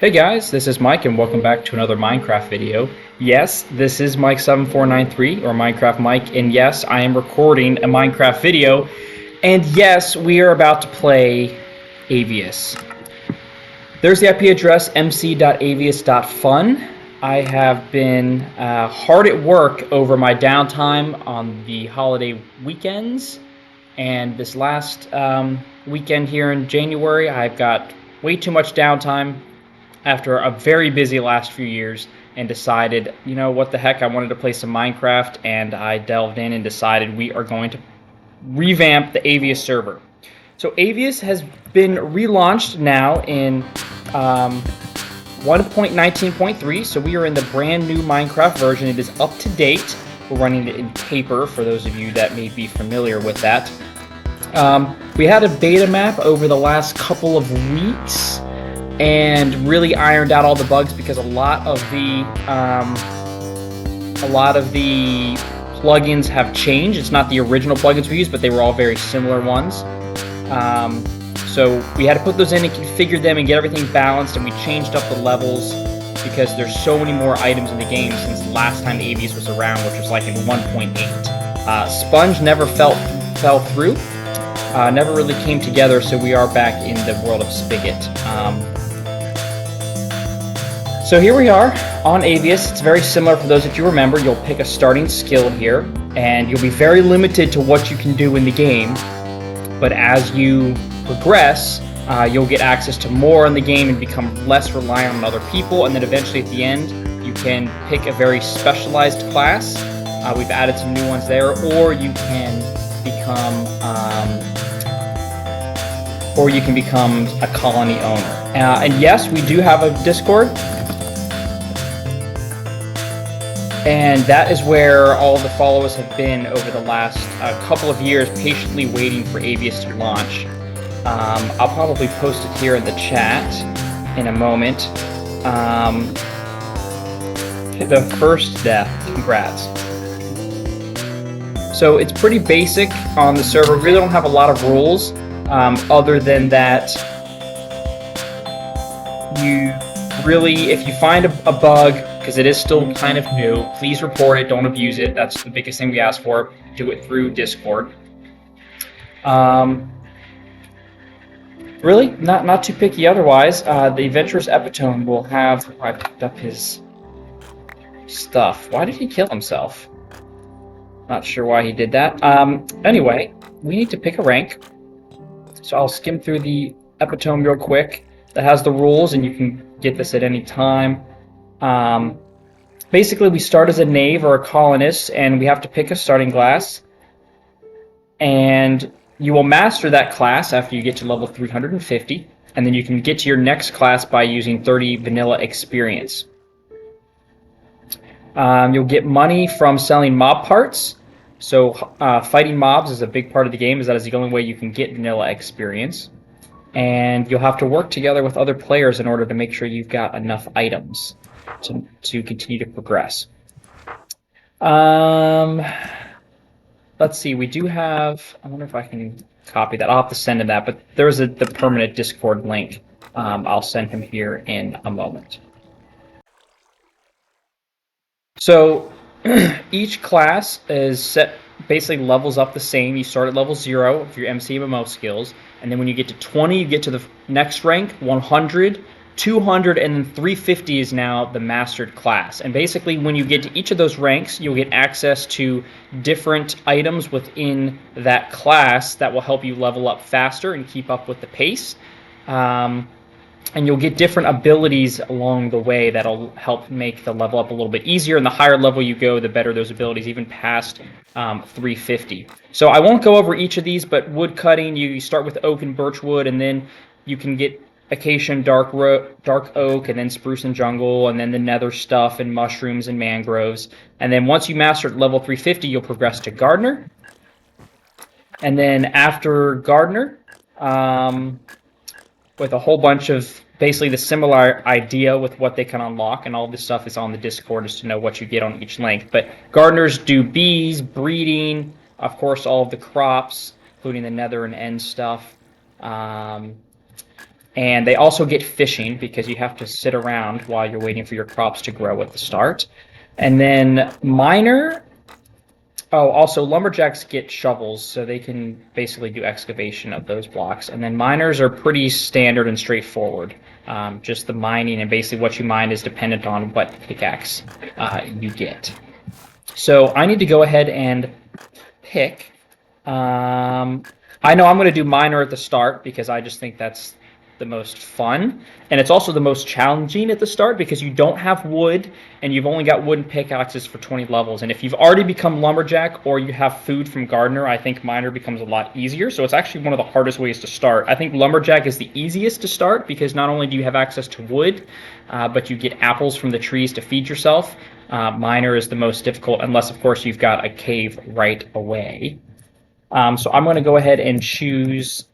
Hey guys, this is Mike and welcome back to another Minecraft video. Yes, this is Mike7493 or Minecraft Mike, and yes, I am recording a Minecraft video, and yes, we are about to play Avius. There's the IP address mc.avius.fun. I have been hard at work over my downtime on the holiday weekends, and this last weekend here in January, I've got way too much downtime after a very busy last few years and decided, you know, what the heck, I wanted to play some Minecraft, and I delved in and decided we are going to revamp the Avius server. So Avius has been relaunched now in 1.19.3, so we are in the brand new Minecraft version. It is up to date. We're running it in paper, for those of you that may be familiar with that. We had a beta map over the last couple of weeks and really ironed out all the bugs because a lot of the plugins have changed. It's not the original plugins we used, but they were all very similar ones. So we had to put those in and configure them and get everything balanced, and we changed up the levels because there's so many more items in the game since last time Avius was around, which was like in 1.8. Sponge never fell through, never really came together, so we are back in the world of Spigot. So here we are on Avius. It's very similar. For those of you remember, you'll pick a starting skill here, and you'll be very limited to what you can do in the game. But as you progress, you'll get access to more in the game and become less reliant on other people. And then eventually at the end, you can pick a very specialized class. We've added some new ones there, or you can become a colony owner. And yes, we do have a Discord. And that is where all the followers have been over the last couple of years, patiently waiting for Avius to launch. I'll probably post it here in the chat in a moment. The first death, congrats. So it's pretty basic on the server. We really don't have a lot of rules, other than that you really, if you find a bug, because it is still kind of new, please report it, don't abuse it. That's the biggest thing we ask for. Do it through Discord. Really, not too picky otherwise. The Adventurous Epitome will have... I picked up his stuff. Why did he kill himself? Not sure why he did that. Anyway, we need to pick a rank. So I'll skim through the Epitome real quick. That has the rules, and you can get this at any time. Basically, we start as a knave or a colonist, and we have to pick a starting class. And you will master that class after you get to level 350, and then you can get to your next class by using 30 vanilla experience. You'll get money from selling mob parts. So fighting mobs is a big part of the game, as that is the only way you can get vanilla experience. And you'll have to work together with other players in order to make sure you've got enough items to continue to progress. Let's see, we do have... I wonder if I can copy that. I'll have to send him that, but there's the permanent Discord link. I'll send him here in a moment. So each class is set, basically levels up the same. You start at level 0 for your MCMMO skills, and then when you get to 20, you get to the next rank, 100, 200, and then 350 is now the mastered class. And basically, when you get to each of those ranks, you'll get access to different items within that class that will help you level up faster and keep up with the pace. And you'll get different abilities along the way that'll help make the level up a little bit easier. And the higher level you go, the better those abilities, even past 350. So I won't go over each of these, but wood cutting, you start with oak and birch wood, and then you can get acacia and dark oak, and then spruce and jungle, and then the nether stuff, and mushrooms and mangroves. And then once you master at level 350, you'll progress to gardener. And then after gardener, with a whole bunch of basically the similar idea with what they can unlock, and all this stuff is on the Discord just to know what you get on each length. But gardeners do bees, breeding, of course all of the crops, including the nether and end stuff. And they also get fishing because you have to sit around while you're waiting for your crops to grow at the start. And then miner. Oh, also lumberjacks get shovels, so they can basically do excavation of those blocks. And then miners are pretty standard and straightforward. Just the mining and basically what you mine is dependent on what pickaxe you get. So I need to go ahead and pick. I know I'm going to do miner at the start because I just think that's the most fun, and it's also the most challenging at the start because you don't have wood and you've only got wooden pickaxes for 20 levels. And if you've already become lumberjack or you have food from gardener, I think miner becomes a lot easier. So it's actually one of the hardest ways to start. I think lumberjack is the easiest to start because not only do you have access to wood, but you get apples from the trees to feed yourself. Miner is the most difficult unless, of course, you've got a cave right away. So I'm going to go ahead and choose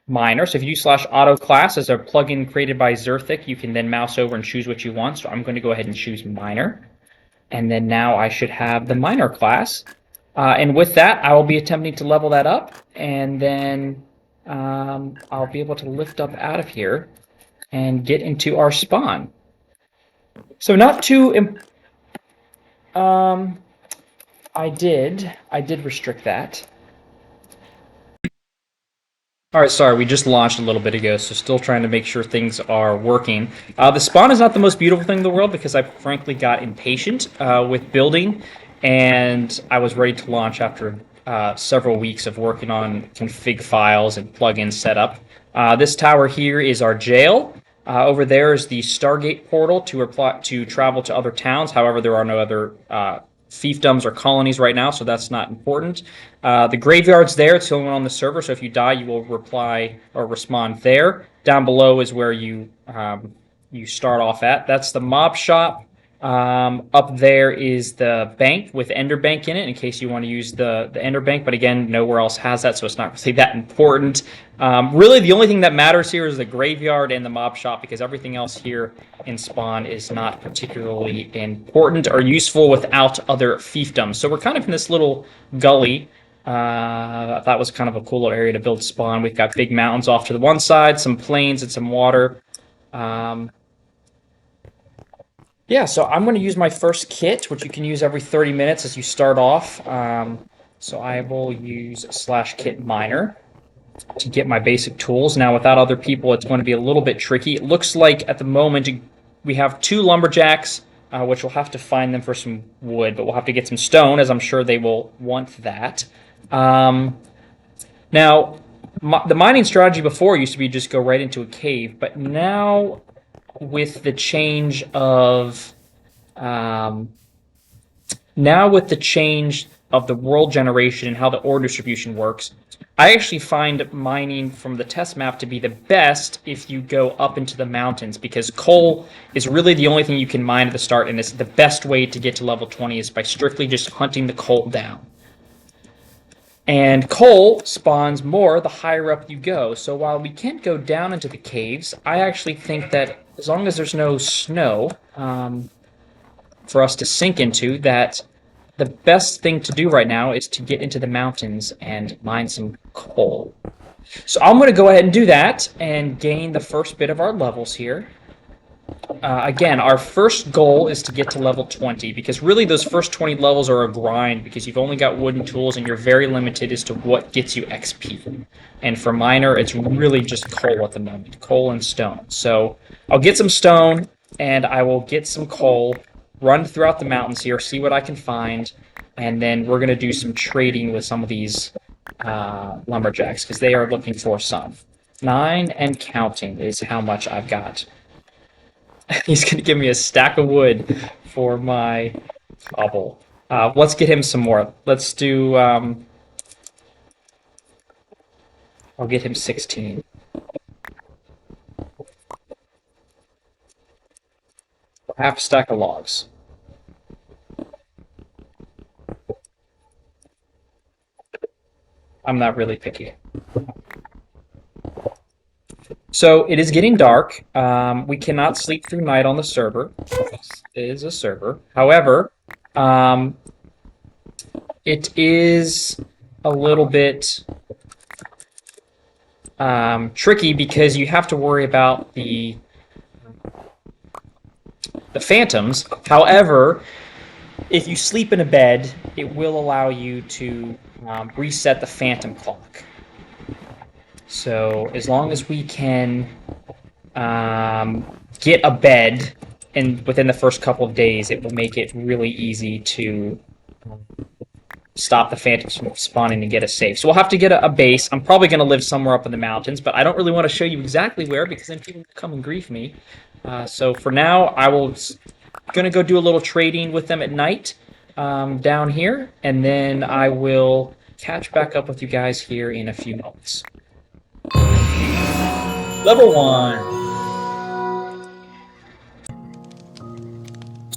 miner. So if you use /auto class as a plugin created by Zerthik, you can then mouse over and choose what you want. So I'm going to go ahead and choose miner. And then now I should have the miner class. And with that, I will be attempting to level that up. And then I'll be able to lift up out of here and get into our spawn. So not too... I did restrict that. All right, sorry, we just launched a little bit ago, so still trying to make sure things are working. The spawn is not the most beautiful thing in the world because I frankly got impatient with building, and I was ready to launch after several weeks of working on config files and plugin setup. This tower here is our jail. Over there is the Stargate portal to travel to other towns. However, there are no other fiefdoms or colonies right now, so that's not important. The graveyard's there. It's the only one on the server, so if you die, you will reply or respawn there. Down below is where you start off at. That's the mob shop. Up there is the bank with Ender Bank in it, in case you want to use the Ender Bank, but again, nowhere else has that, so it's not really that important. Really, the only thing that matters here is the graveyard and the mob shop, because everything else here in spawn is not particularly important or useful without other fiefdoms. So we're kind of in this little gully. I thought was kind of a cool little area to build spawn. We've got big mountains off to the one side, some plains, and some water. Yeah, so I'm going to use my first kit, which you can use every 30 minutes as you start off. So I will use /kit miner to get my basic tools. Now, without other people, it's going to be a little bit tricky. It looks like at the moment we have 2 lumberjacks, which we'll have to find them for some wood, but we'll have to get some stone, as I'm sure they will want that. Now, the mining strategy before used to be just go right into a cave, but now with the change of the world generation and how the ore distribution works, I actually find mining from the test map to be the best if you go up into the mountains, because coal is really the only thing you can mine at the start, and it's the best way to get to level 20 is by strictly just hunting the coal down. And coal spawns more the higher up you go. So while we can't go down into the caves, I actually think that as long as there's no snow for us to sink into, that the best thing to do right now is to get into the mountains and mine some coal. So I'm going to go ahead and do that and gain the first bit of our levels here. Again, our first goal is to get to level 20, because really those first 20 levels are a grind because you've only got wooden tools and you're very limited as to what gets you XP. And for miner, it's really just coal at the moment, coal and stone. So I'll get some stone and I will get some coal, run throughout the mountains here, see what I can find, and then we're going to do some trading with some of these lumberjacks because they are looking for some. 9 and counting is how much I've got. He's going to give me a stack of wood for my cobble. Let's get him some more. Let's do... I'll get him 16. Half a stack of logs. I'm not really picky. So it is getting dark. We cannot sleep through night on the server. This is a server. However, it is a little bit tricky because you have to worry about the phantoms. However, if you sleep in a bed, it will allow you to reset the phantom clock. So as long as we can get a bed within the first couple of days, it will make it really easy to stop the phantoms from spawning and get us safe. So we'll have to get a base. I'm probably going to live somewhere up in the mountains, but I don't really want to show you exactly where because then people come and grief me. So for now, I will going to go do a little trading with them at night down here, and then I will catch back up with you guys here in a few moments. Level 1.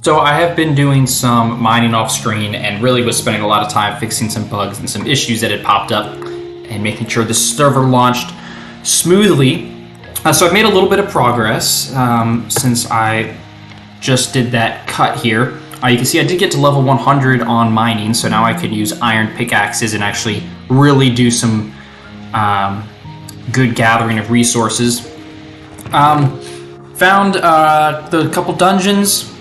So I have been doing some mining off screen and really was spending a lot of time fixing some bugs and some issues that had popped up and making sure the server launched smoothly. So I've made a little bit of progress since I just did that cut here. You can see I did get to level 100 on mining, so now I can use iron pickaxes and actually really do some good gathering of resources. Found the couple dungeons,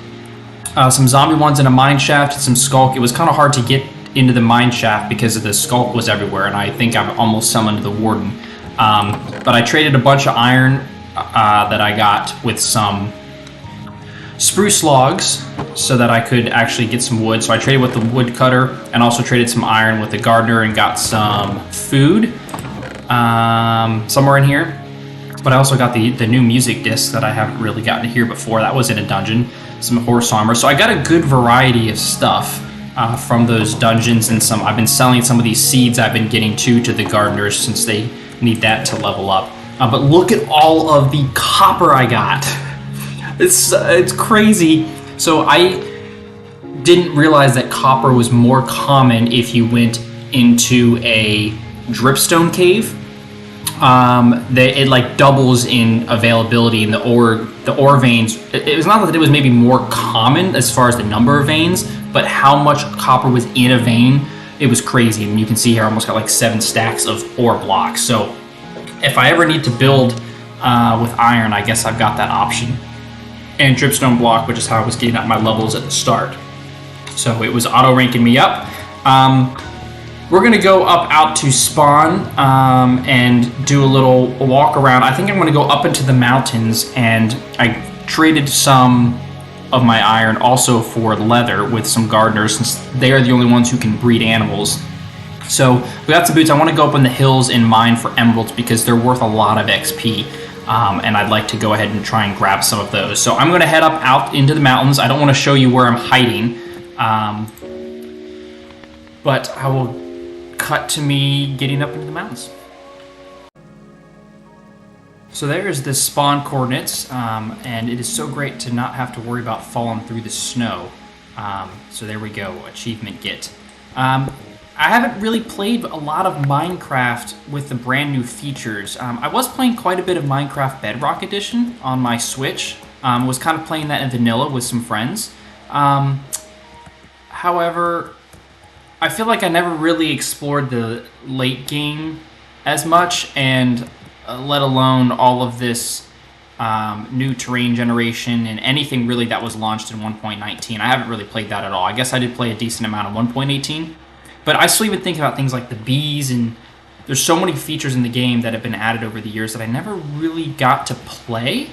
some zombie ones in a mine shaft, and some skulk. It was kind of hard to get into the mine shaft because of the skulk was everywhere, and I think I've almost summoned the warden. But I traded a bunch of iron that I got with some spruce logs so that I could actually get some wood. So I traded with the woodcutter and also traded some iron with the gardener and got some food somewhere in here. But I also got the new music disc that I haven't really gotten to hear before. That was in a dungeon. Some horse armor. So I got a good variety of stuff from those dungeons, and I've been selling some of these seeds I've been getting to the gardeners since they need that to level up. But look at all of the copper I got. It's crazy. So I didn't realize that copper was more common if you went into a dripstone cave. It like doubles in availability in the ore veins. It was not that it was maybe more common as far as the number of veins, but how much copper was in a vein, it was crazy. And you can see here I almost got like 7 stacks of ore blocks. So if I ever need to build with iron, I guess I've got that option. And dripstone block, which is how I was getting at my levels at the start. So it was auto ranking me up. We're gonna go up out to spawn and do a little walk around. I think I'm gonna go up into the mountains, and I traded some of my iron also for leather with some gardeners since they are the only ones who can breed animals. So we got some boots. I want to go up in the hills and mine for emeralds because they're worth a lot of XP. And I'd like to go ahead and try and grab some of those. So I'm going to head up out into the mountains. I don't want to show you where I'm hiding, but I will cut to me getting up into the mountains. So there's the spawn coordinates, and it is so great to not have to worry about falling through the snow. So there we go, achievement get. I haven't really played a lot of Minecraft with the brand new features. I was playing quite a bit of Minecraft Bedrock Edition on my Switch. Was kind of playing that in vanilla with some friends. However, I feel like I never really explored the late game as much, and let alone all of this new terrain generation and anything really that was launched in 1.19. I haven't really played that at all. I guess I did play a decent amount of 1.18. But I still even think about things like the bees, and there's so many features in the game that have been added over the years that I never really got to play.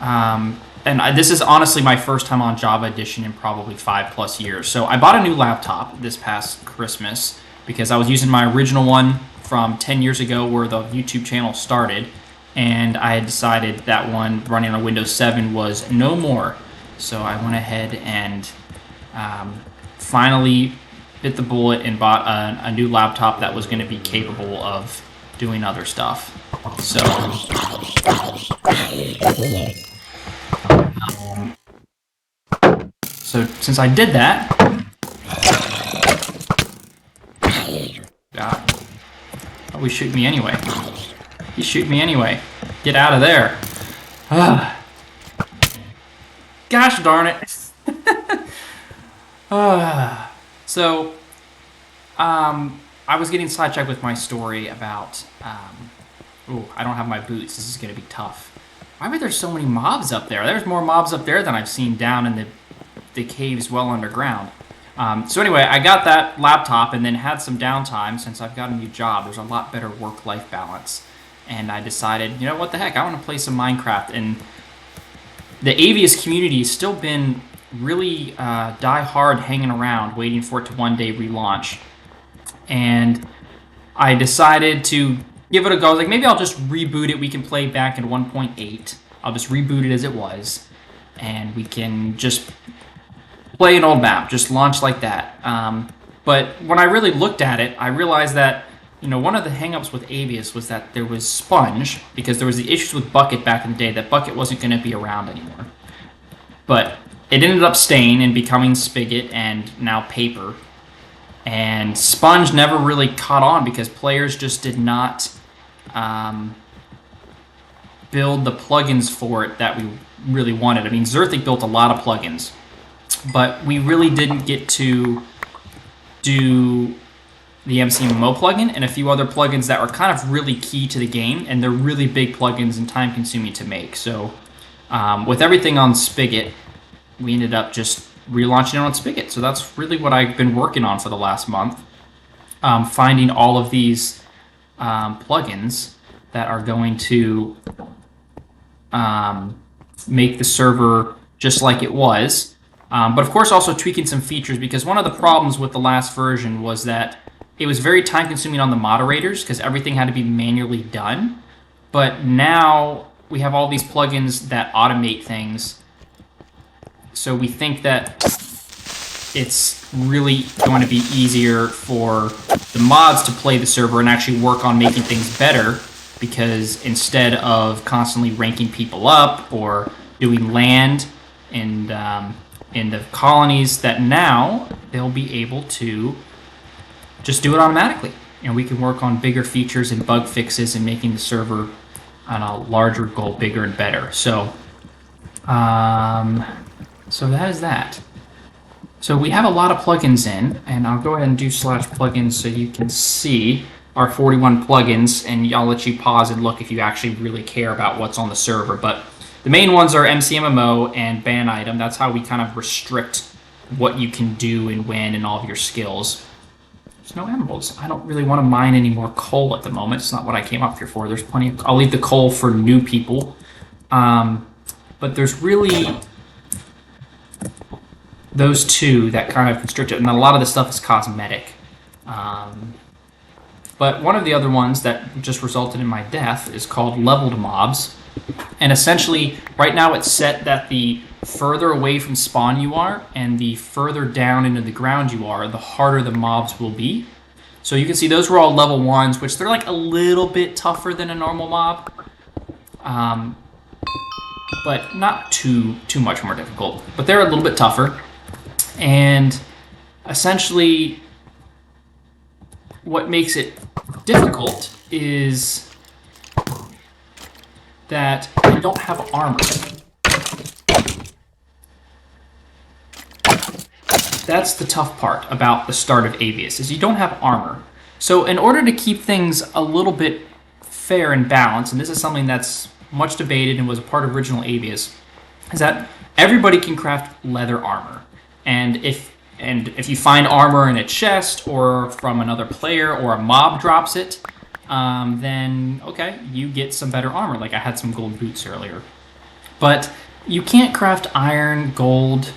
This is honestly my first time on Java Edition in probably 5+ years. So I bought a new laptop this past Christmas because I was using my original one from 10 years ago where the YouTube channel started, and I had decided that one running on Windows 7 was no more. So I went ahead and finally bit the bullet and bought a new laptop that was going to be capable of doing other stuff. So since I did that, God, oh, he's shooting me anyway. He's shooting me anyway. Get out of there. Gosh darn it. So, I was getting sidetracked with my story about Ooh, I don't have my boots. This is going to be tough. Why were there so many mobs up there? There's more mobs up there than I've seen down in the caves well underground. So anyway, I got that laptop and then had some downtime since I've got a new job. There's a lot better work-life balance. And I decided, you know, what the heck, I want to play some Minecraft. And the Avius community has still been really die-hard hanging around, waiting for it to one day relaunch. And I decided to give it a go. I was like, maybe I'll just reboot it. We can play back in 1.8. I'll just reboot it as it was. And we can just play an old map, just launch like that. But when I really looked at it, I realized that, you know, one of the hangups with Avius was that there was Sponge, because there was the issues with Bucket back in the day, that Bucket wasn't going to be around anymore. But it ended up staying and becoming Spigot and now Paper. And Sponge never really caught on because players just did not build the plugins for it that we really wanted. I mean, Zerthik built a lot of plugins, but we really didn't get to do the mc.MMO plugin and a few other plugins that were kind of really key to the game, and they're really big plugins and time-consuming to make. So with everything on Spigot, we ended up just relaunching it on Spigot. So that's really what I've been working on for the last month, finding all of these plugins that are going to make the server just like it was. But of course also tweaking some features, because one of the problems with the last version was that it was very time consuming on the moderators because everything had to be manually done. But now we have all these plugins that automate things. So we think that it's really going to be easier for the mods to play the server and actually work on making things better, because instead of constantly ranking people up or doing land and in the colonies, that now they'll be able to just do it automatically. And we can work on bigger features and bug fixes and making the server on a larger goal bigger and better. So, so that is that. So we have a lot of plugins in, and I'll go ahead and do /plugins so you can see our 41 plugins, and I'll let you pause and look if you actually really care about what's on the server. But the main ones are mc.MMO and ban item. That's how we kind of restrict what you can do and when and all of your skills. There's no emeralds. I don't really want to mine any more coal at the moment. It's not what I came up here for. There's plenty of... I'll leave the coal for new people. But there's really those two that kind of constrict it. And a lot of the stuff is cosmetic. But one of the other ones that just resulted in my death is called leveled mobs. And essentially, right now it's set that the further away from spawn you are and the further down into the ground you are, the harder the mobs will be. So you can see those were all level 1s, which they're like a little bit tougher than a normal mob. But not too much more difficult. But they're a little bit tougher. And essentially, what makes it difficult is that they don't have armor. That's the tough part about the start of Avius, is you don't have armor. So in order to keep things a little bit fair and balanced, and this is something that's much debated and was a part of original Avius, is that everybody can craft leather armor. And if you find armor in a chest or from another player or a mob drops it, then okay, you get some better armor. Like I had some gold boots earlier. But you can't craft iron, gold,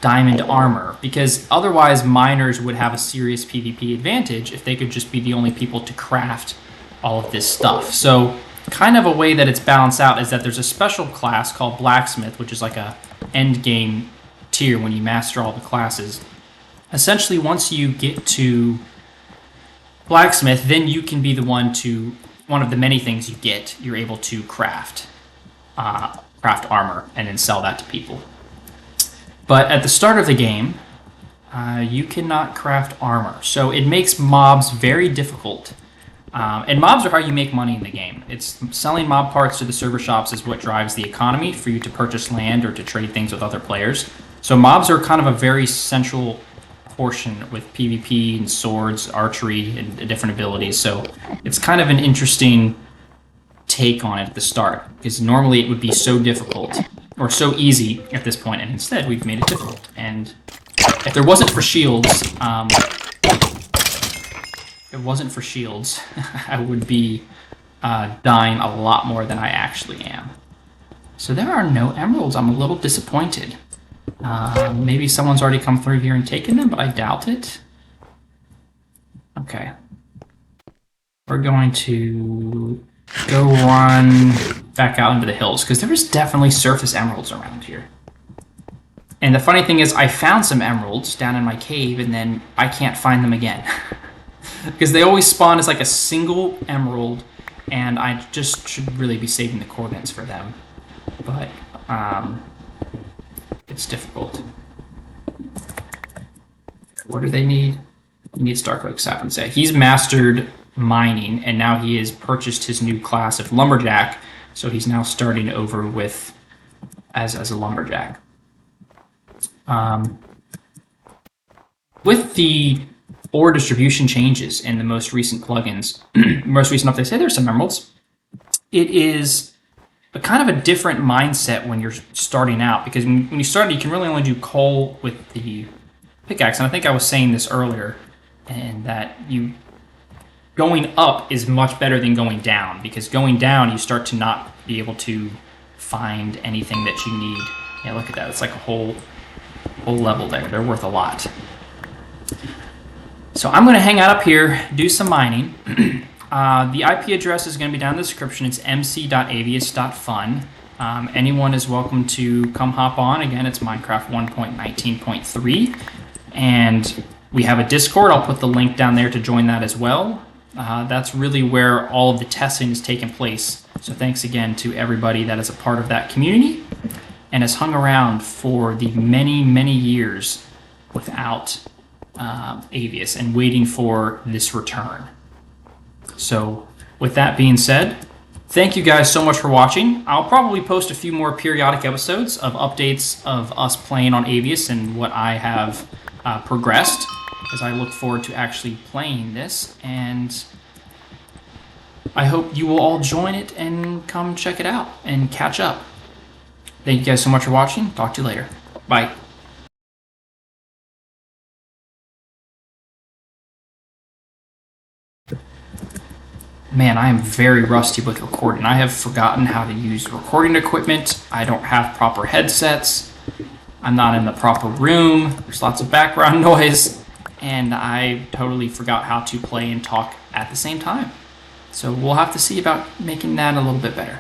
diamond armor, because otherwise miners would have a serious PvP advantage if they could just be the only people to craft all of this stuff. So kind of a way that it's balanced out is that there's a special class called Blacksmith, which is like a end game tier when you master all the classes. Essentially, once you get to Blacksmith, then you can be the one of the many things you get, you're able to craft armor and then sell that to people. But at the start of the game, you cannot craft armor. So it makes mobs very difficult. And mobs are how you make money in the game. It's selling mob parts to the server shops is what drives the economy for you to purchase land or to trade things with other players. So mobs are kind of a very central portion with PvP and swords, archery, and different abilities. So it's kind of an interesting take on it at the start, because normally it would be so difficult or so easy at this point, and instead we've made it difficult. And if there wasn't for shields, I would be dying a lot more than I actually am. So there are no emeralds. I'm a little disappointed. Maybe someone's already come through here and taken them, but I doubt it. Okay. We're going to go run back out into the hills, because there was definitely surface emeralds around here. And the funny thing is, I found some emeralds down in my cave, and then I can't find them again. Because they always spawn as like a single emerald, and I just should really be saving the coordinates for them. But it's difficult. What do they need? He needs Darkoak Sap and say he's mastered mining, and now he has purchased his new class of lumberjack, so he's now starting over with as a lumberjack. With the ore distribution changes in the most recent plugins, most recent updates, hey, there's some emeralds. It is a kind of a different mindset when you're starting out, because when you start, you can really only do coal with the pickaxe, and I think I was saying this earlier, and that going up is much better than going down, because going down you start to not be able to find anything that you need. Yeah, look at that. It's like a whole level there. They're worth a lot. So I'm going to hang out up here, do some mining. The IP address is going to be down in the description. It's mc.avius.fun. Anyone is welcome to come hop on. Again, it's Minecraft 1.19.3. And we have a Discord. I'll put the link down there to join that as well. That's really where all of the testing is taking place. So thanks again to everybody that is a part of that community and has hung around for the many, many years without Avius and waiting for this return. So with that being said, thank you guys so much for watching. I'll probably post a few more periodic episodes of updates of us playing on Avius and what I have progressed, as I look forward to actually playing this, and I hope you will all join it and come check it out and catch up. Thank you guys so much for watching. Talk to you later. Bye. Man, I am very rusty with recording. I have forgotten how to use recording equipment. I don't have proper headsets. I'm not in the proper room. There's lots of background noise. And I totally forgot how to play and talk at the same time. So we'll have to see about making that a little bit better.